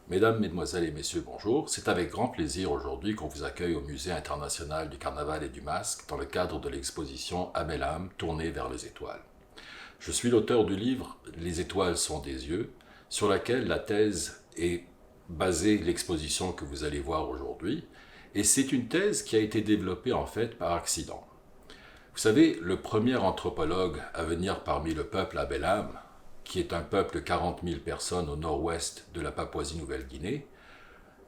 Mesdames, Mesdemoiselles et Messieurs, bonjour. C'est avec grand plaisir aujourd'hui qu'on vous accueille au Musée international du Carnaval et du Masque dans le cadre de l'exposition Abel âme tournée vers les étoiles. Je suis l'auteur du livre Les étoiles sont des yeux, sur laquelle la thèse est basée l'exposition que vous allez voir aujourd'hui, et c'est une thèse qui a été développée en fait par accident. Vous savez, le premier anthropologue à venir parmi le peuple Abel âme, qui est un peuple de 40 000 personnes au nord-ouest de la Papouasie-Nouvelle-Guinée,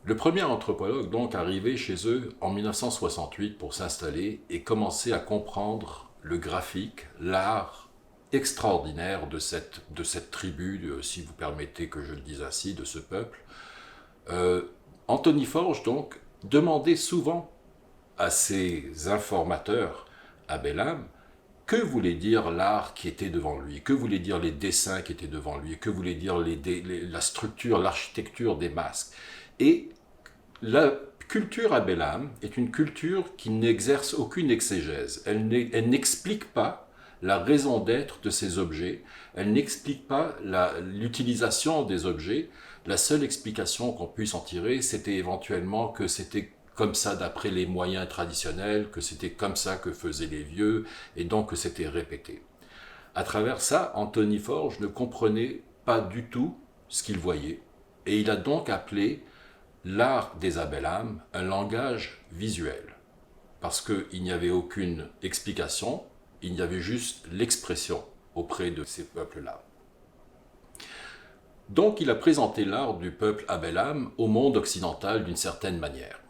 le premier anthropologue donc arrivé chez eux en 1968 pour s'installer et commencer à comprendre le graphique, l'art extraordinaire de cette tribu, si vous permettez que je le dise ainsi, de ce peuple. Anthony Forge donc demandait souvent à ses informateurs Abel âme que voulait dire l'art qui était devant lui, que voulaient dire les dessins qui étaient devant lui, que voulait dire la structure, l'architecture des masques. Et la culture Abel âme est une culture qui n'exerce aucune exégèse. Elle n'explique pas la raison d'être de ces objets, elle n'explique pas l'utilisation des objets. La seule explication qu'on puisse en tirer, c'était éventuellement que c'était comme ça d'après les moyens traditionnels, que c'était comme ça que faisaient les vieux, et donc que c'était répété. À travers ça, Anthony Forge ne comprenait pas du tout ce qu'il voyait, et il a donc appelé l'art des Abel âme un langage visuel, parce qu'il n'y avait aucune explication, il y avait juste l'expression auprès de ces peuples-là. Donc il a présenté l'art du peuple Abel âme au monde occidental d'une certaine manière.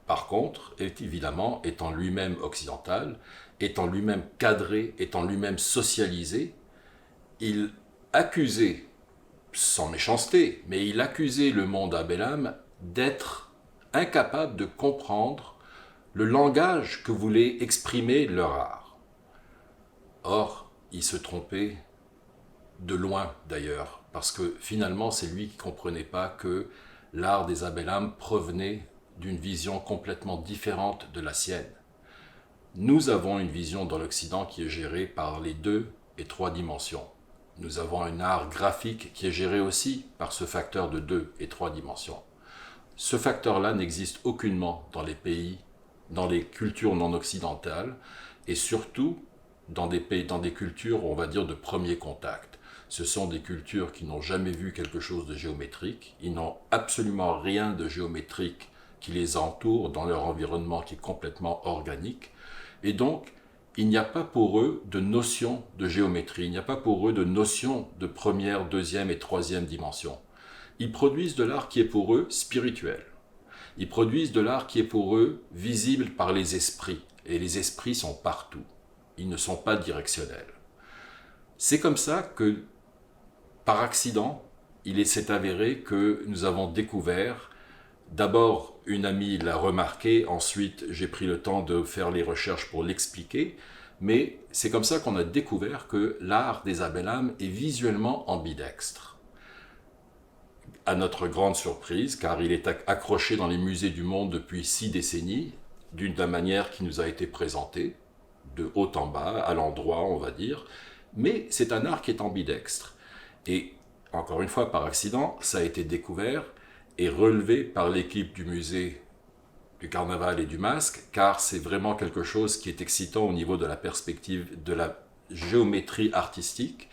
Par contre, évidemment, étant lui-même occidental, étant lui-même cadré, étant lui-même socialisé, il accusait, sans méchanceté, mais il accusait le monde Abel âme d'être incapable de comprendre le langage que voulait exprimer leur art. Or, il se trompait de loin d'ailleurs, parce que finalement c'est lui qui ne comprenait pas que l'art des Abel âme provenait d'une vision complètement différente de la sienne. Nous avons une vision dans l'Occident qui est gérée par les 2 et 3 dimensions. Nous avons un art graphique qui est géré aussi par ce facteur de 2 et 3 dimensions. Ce facteur-là n'existe aucunement dans les pays, dans les cultures non occidentales, et surtout dans des cultures, on va dire, de premier contact. Ce sont des cultures qui n'ont jamais vu quelque chose de géométrique, ils n'ont absolument rien de géométrique qui les entoure dans leur environnement qui est complètement organique. Et donc, il n'y a pas pour eux de notion de géométrie, il n'y a pas pour eux de notion de première, deuxième et troisième dimension. Ils produisent de l'art qui est pour eux spirituel. Ils produisent de l'art qui est pour eux visible par les esprits. Et les esprits sont partout. Ils ne sont pas directionnels. C'est comme ça que, par accident, il s'est avéré que nous avons découvert. D'abord, une amie l'a remarqué, ensuite j'ai pris le temps de faire les recherches pour l'expliquer, mais c'est comme ça qu'on a découvert que l'art des Abel âme est visuellement ambidextre. À notre grande surprise, car il est accroché dans les musées du monde depuis 6 décennies, d'une manière qui nous a été présentée, de haut en bas, à l'endroit on va dire, mais c'est un art qui est ambidextre. Et encore une fois, par accident, ça a été découvert et relevé par l'équipe du musée du Carnaval et du Masque, car c'est vraiment quelque chose qui est excitant au niveau de la perspective de la géométrie artistique,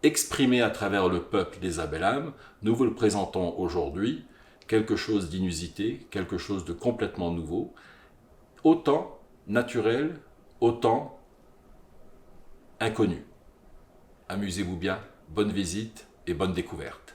exprimée à travers le peuple des Abel âme. Nous vous le présentons aujourd'hui, quelque chose d'inusité, quelque chose de complètement nouveau, autant naturel, autant inconnu. Amusez-vous bien, bonne visite et bonne découverte.